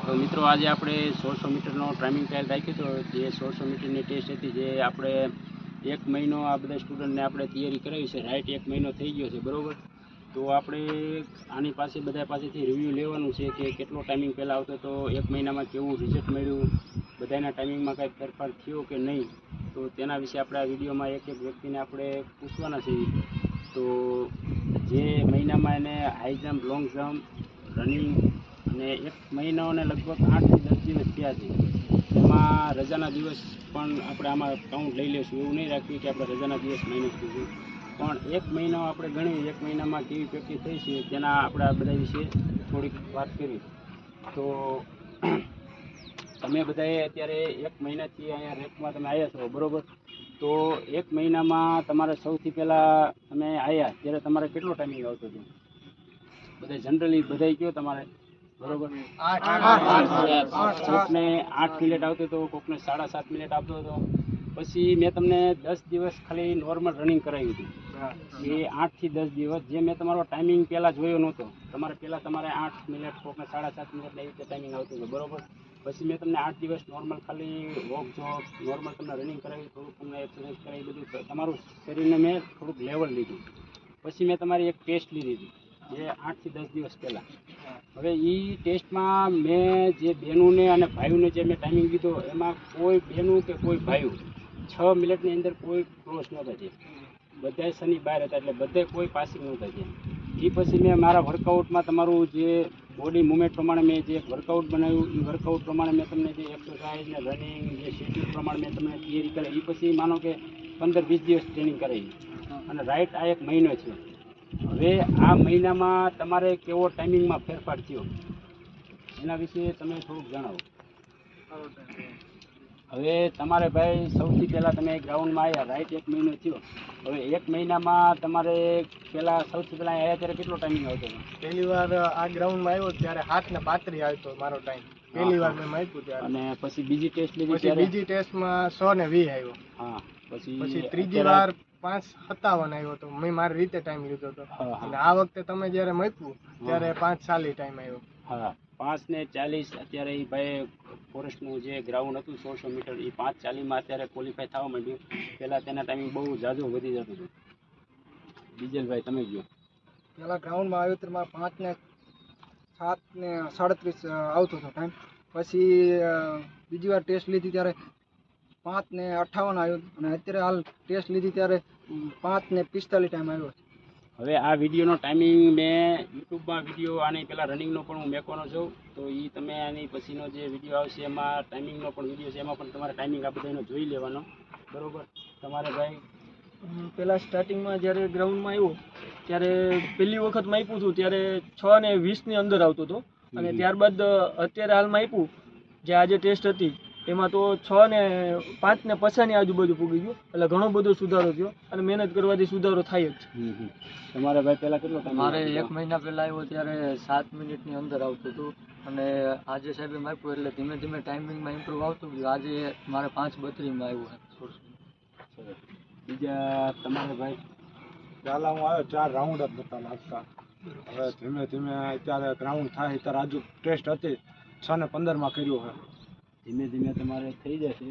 તો મિત્રો આજે આપણે 1600 મીટરનો ટાઈમિંગ ટ્રાયલ રાખ્યો હતો. જે 1600 મીટરની ટેસ્ટ હતી, જે આપણે 1 મહિનો આ બધા સ્ટુડન્ટને આપણે તૈયારી કરાવી છે. રાઈટ 1 મહિનો થઈ ગયો છે, બરાબર. તો આપણે આની પાસે બધા પાસેથી રિવ્યૂ લેવાનું છે કે કેટલો ટાઈમિંગ પહેલાં આવતો તો 1 મહિનામાં કેવું રિઝલ્ટ મળ્યું, બધાના ટાઈમિંગમાં કાંઈ ફેરફાર થયો કે નહીં. તો તેના વિશે આપણે આ વિડીયોમાં એક એક વ્યક્તિને આપણે પૂછવાના છે. તો જે મહિનામાં એને high jump, long jump, running અને 1 મહિનો અને લગભગ 8 થી 10 દિવસ થયા છે. એમાં રજાના દિવસ પણ આપણે આમાં કાઉન્ટ લઈ લઈશું. એવું નહીં રાખીએ કે આપણે રજાના દિવસ માઇનસ કરીશું, પણ 1 મહિનો આપણે ગણીએ 1 મહિનામાં કેવી પ્રેક્ટિસ થઈ છે તેના આપણે આ બધા વિશે થોડીક વાત કરી. તો તમે બધાએ અત્યારે 1 મહિનાથી અહીંયા રેકમાં તમે આવ્યા છો, બરાબર. તો 1 મહિનામાં તમારે સૌથી પહેલાં તમે આવ્યા ત્યારે તમારે કેટલો ટાઈમિંગ આવતો હતો? બધા જનરલી બધા કહો તમારે, બરોબર. કોકને 8 મિનિટ આવતો હતો, કોકને 7.5 મિનિટ આપતો હતો. પછી મેં તમને 10 દિવસ ખાલી નોર્મલ રનિંગ કરાવ્યું હતું. એ 8 થી 10 દિવસ જે મેં તમારો ટાઈમિંગ પહેલાં જોયો નહોતો. તમારે 8 મિનિટ, કોકને 7.5 મિનિટ એવી રીતે ટાઈમિંગ આવતું હતું, બરોબર. પછી મેં તમને 8 દિવસ નોર્મલ ખાલી વોક જોક, નોર્મલ તમને રનિંગ કરાવી, થોડુંક તમને એક્સરસાઇઝ કરાવી, બધું તમારું શરીરને મેં થોડુંક લેવલ લીધું. પછી મેં તમારી એક ટેસ્ટ લીધી હતી, જે 8 થી 10 દિવસ પહેલાં. હવે એ ટેસ્ટમાં મેં જે બહેનોને અને ભાઈઓને જે મેં ટાઈમિંગ લીધો, એમાં કોઈ બહેનું કે કોઈ ભાઈઓ 6 મિનિટની અંદર કોઈ ક્રોસ નહોતા છે. બધાય શનિ બહાર હતા, એટલે બધે કોઈ પાસિંગ નહોતા છે. એ પછી મેં મારા વર્કઆઉટમાં તમારું જે બોડી મુવમેન્ટ પ્રમાણે મેં જે વર્કઆઉટ બનાવ્યું, એ વર્કઆઉટ પ્રમાણે મેં તમને જે એક્સરસાઇઝ ને રનિંગ જે શેડ્યુલ પ્રમાણે મેં તમને તૈયારી કરી. એ પછી માનો કે 15-20 દિવસ ટ્રેનિંગ કરાવી અને રાઈટ આ 1 મહિનો છે. હવે આ મહિનામાં તમારે કેવો ટાઈમિંગમાં ફેરફાર થયો એના વિશે તમે થોડુંક જણાવો. હવે તમારે ભાઈ સૌથી પહેલાં તમે ગ્રાઉન્ડમાં આવ્યા, રાઈટ 1 મહિનો થયો. હવે 1 મહિનામાં તમારે સૌથી પહેલાં આવ્યા ત્યારે કેટલો ટાઈમિંગ આવતો હતો? પહેલી વાર આ ગ્રાઉન્ડમાં આવ્યો ત્યારે 7:35 આવતો મારો ટાઈમ. પહેલી વાર મેં માપ્યું ત્યારે. અને પછી બીજી ટેસ્ટ લીધી પછી બીજી ટેસ્ટમાં 6:20 આવ્યો. હા. પછી ત્રીજી વાર 5:57 આવ્યો હતો. મેં મારી રીતે ટાઈમ લીધો હતો. અને આ વખતે તમે જ્યારે માપ્યું ત્યારે 5:40 ટાઈમ આવ્યો. હા, 5:40. અત્યારે એ ભાઈ ફોરેસ્ટનું જે ગ્રાઉન્ડ હતું 1600 મીટર, એ 5:40માં અત્યારે ક્વોલિફાય થવા માંડ્યું. પહેલાં તેના ટાઈમિંગ બહુ ઝાઝું વધી જતું હતું. બીજલભાઈ તમે કહો. પહેલાં ગ્રાઉન્ડમાં આવ્યો ત્યારે મારા 5:07:37 આવતો હતો ટાઈમ. પછી બીજી વાર ટેસ્ટ લીધી ત્યારે 5:58 આવ્યો. અને અત્યારે હાલ ટેસ્ટ લીધી ત્યારે 5:45 ટાઈમ આવ્યો. હવે આ વિડીયોનો ટાઈમિંગ મેં યુટ્યુબમાં વિડીયો આની પહેલાં રનિંગનો પણ હું મેકવાનો છું. તો એ તમે આની પછીનો જે વિડીયો આવશે એમાં ટાઈમિંગનો પણ વિડીયો છે, એમાં પણ તમારે ટાઈમિંગ આ બધાનો જોઈ લેવાનો, બરાબર. તમારે ભાઈ પહેલાં સ્ટાર્ટિંગમાં જ્યારે ગ્રાઉન્ડમાં આવ્યો ત્યારે પહેલી વખત માપ્યું હતું ત્યારે 6:20ની અંદર આવતો હતો. અને ત્યારબાદ અત્યારે હાલમાં આપ્યું જે આજે ટેસ્ટ હતી એમાં તો 6:05:50ની આજુબાજુ પૂગી ગયું. એટલે ઘણો બધો સુધારો થયો અને મહેનત કરવાથી સુધારો થાય જ. તમારે ભાઈ પહેલાં કેટલો ટાઈમ? મારે 1 મહિના પહેલાં આવ્યો ત્યારે 7 મિનિટની અંદર આવતું હતું. અને આજે સાહેબે માપ્યું એટલે ધીમે ધીમે ટાઈમિંગમાં ઇમ્પ્રૂવ આવતું ગયું. આજે મારે 5:32માં આવ્યું છે. બીજા તમારે ભાઈ? પહેલાં હું આવ્યો 4 રાઉન્ડ જ નહોતા લાગતા. હવે ધીમે ધીમે અત્યારે ગ્રાઉન્ડ થાય ત્યારે આજુ ટેસ્ટ હતી 6:15માં કર્યું છે. ધીમે ધીમે તમારે થઈ જશે.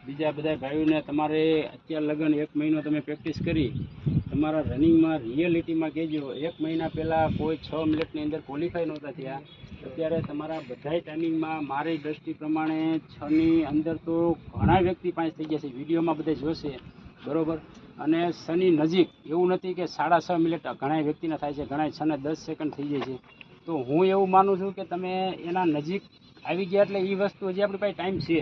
બીજા બધા ભાઈઓને તમારે અત્યાર લગન 1 મહિનો તમે પ્રેક્ટિસ કરી, તમારા રનિંગમાં રિયલિટીમાં કહેજો. 1 મહિના પહેલાં કોઈ 6 મિનિટની અંદર ક્વોલિફાય નહોતા થયા. અત્યારે તમારા બધાય ટાઈમિંગમાં મારી દ્રષ્ટિ પ્રમાણે 6ની અંદર તો ઘણા વ્યક્તિ પાસે થઈ ગયા છે. વિડીયોમાં બધા જોશે, બરાબર. અને 6ની નજીક એવું નથી કે 6.5 મિનિટ ઘણા વ્યક્તિના થાય છે, ઘણા 6:10 સેકન્ડ થઈ જાય છે. તો હું એવું માનું છું કે તમે એના નજીક આવી ગયા એટલે એ વસ્તુ હજી આપણી પાસે ટાઈમ છે.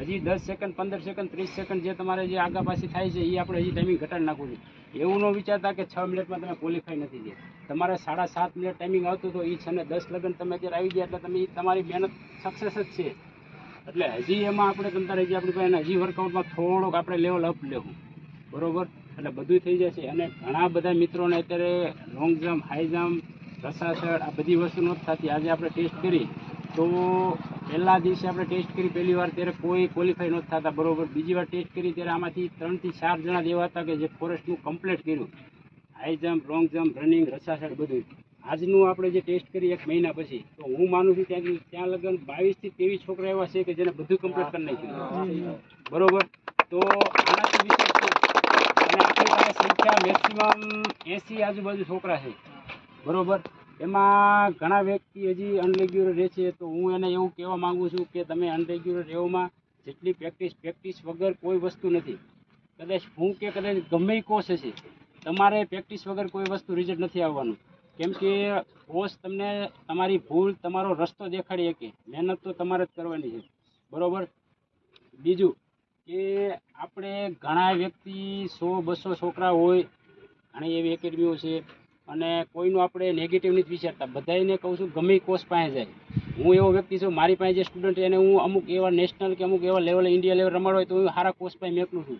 હજી 10 સેકન્ડ, 15 સેકન્ડ, 30 સેકન્ડ જે તમારે જે આગા પાછી થાય છે એ આપણે હજી ટાઈમિંગ ઘટાડી નાખવું છે. એવું ન વિચારતા કે 6 મિનિટમાં તમે ક્વોલિફાય નથી થયા. તમારે 7.5 મિનિટ ટાઈમિંગ આવતું તો એ 6:10 લગન તમે અત્યારે આવી ગયા એટલે તમે તમારી મહેનત સક્સેસ જ છે. એટલે હજી એમાં આપણે તમારે હજી આપણી પાસે હજી વર્કઆઉટમાં થોડોક આપણે લેવલ અપ લેવું, બરાબર. એટલે બધું થઈ જશે. અને ઘણા બધા મિત્રોને અત્યારે લોંગ જમ્પ, હાઈ જમ્પ, રસાસડ આ બધી વસ્તુ નથી થતી. આજે આપણે ટેસ્ટ કરી તો પહેલા દિવસે આપણે ટેસ્ટ કરી પહેલી વાર ત્યારે કોઈ ક્વોલિફાય નથી થતા, બરાબર. બીજી વાર ટેસ્ટ કરી ત્યારે આમાંથી 3 થી 4 જણા એવા હતા કે જે ફોરેસ્ટનું કમ્પ્લીટ કર્યું. High jump, long jump, running, રસાસડ બધું. આજનું આપણે જે ટેસ્ટ કરી 1 મહિના પછી, તો હું માનું છું ત્યાં લગન 22 થી 23 છોકરા એવા છે કે જેને બધું કમ્પ્લીટ કરી નાખ્યું. બરોબર. તો આનાથી વિશેષ શું? અને આપણી પાસે સંખ્યા મેક્સિમમ 80 આજુબાજુ છોકરા છે. બરોબર. એમાં ઘણા વ્યક્તિ હજી અનરેગ્યુલર રહે છે, તો હું એને એવું કહેવા માંગુ છું કે તમે અનરેગ્યુલર રહેવામાં જેટલી પ્રેક્ટિસ વગર કોઈ વસ્તુ નથી. કદાચ હું કે કદાચ ગમે એ કોર્સ હશે, તમારે પ્રેક્ટિસ વગર કોઈ વસ્તુ રિઝલ્ટ નથી આવવાનું. કેમ કે કોર્સ તમને તમારી ભૂલ તમારો રસ્તો દેખાડી શકે. મહેનત તો તમારે જ કરવાની છે. બરોબર. બીજું કે આપણે ઘણા વ્યક્તિ 100-200 છોકરા હોય, ઘણી એવી એકેડમીઓ છે, અને કોઈનું આપણે નેગેટિવ નથી વિચારતા. બધાને કહું છું ગમે એ કોર્સ પાસે જાય. હું એવો વ્યક્તિ છું, મારી પાસે જે સ્ટુડન્ટ એને હું અમુક એવા નેશનલ કે અમુક એવા લેવલે ઇન્ડિયા લેવલ રમાડો હોય તો હું સારા કોર્સ પાસે મેકલું છું.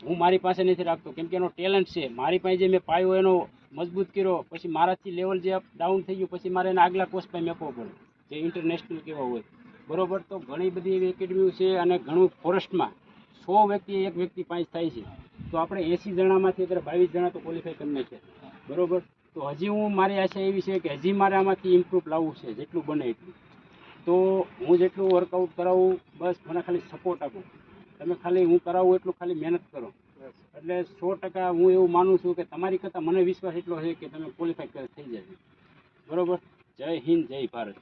હું મારી પાસે નથી રાખતો, કેમ કે એનો ટેલેન્ટ છે. મારી પાસે જે મેં પાયો એનો મજબૂત કર્યો, પછી મારાથી લેવલ જે અપ ડાઉન થઈ ગયું, પછી મારે એને આગલા કોર્સ પાસે મેકવો પડે, જે ઇન્ટરનેશનલ કેવા હોય. બરોબર. તો ઘણી બધી એવી એકેડમીઓ છે, અને ઘણું ફોરેસ્ટમાં 100 વ્યક્તિ એક વ્યક્તિ પાંચ થાય છે, તો આપણે 80 જણામાંથી અત્યારે 22 જણા તો ક્વોલિફાય કરી નાખ્યા. બરોબર. તો હજી હું મારી આશા એવી છે કે હજી મારે આમાંથી ઇમ્પ્રૂવ લાવવું છે, જેટલું બને એટલું. તો હું જેટલું વર્કઆઉટ કરાવું, બસ મને ખાલી સપોર્ટ આપો. તમે ખાલી હું કરાવું એટલું ખાલી મહેનત કરો, એટલે 100% હું એવું માનું છું કે તમારી કરતાં મને વિશ્વાસ એટલો છે કે તમે ક્વોલિફાય થઈ જશે. બરોબર. જય હિન્દ, જય ભારત.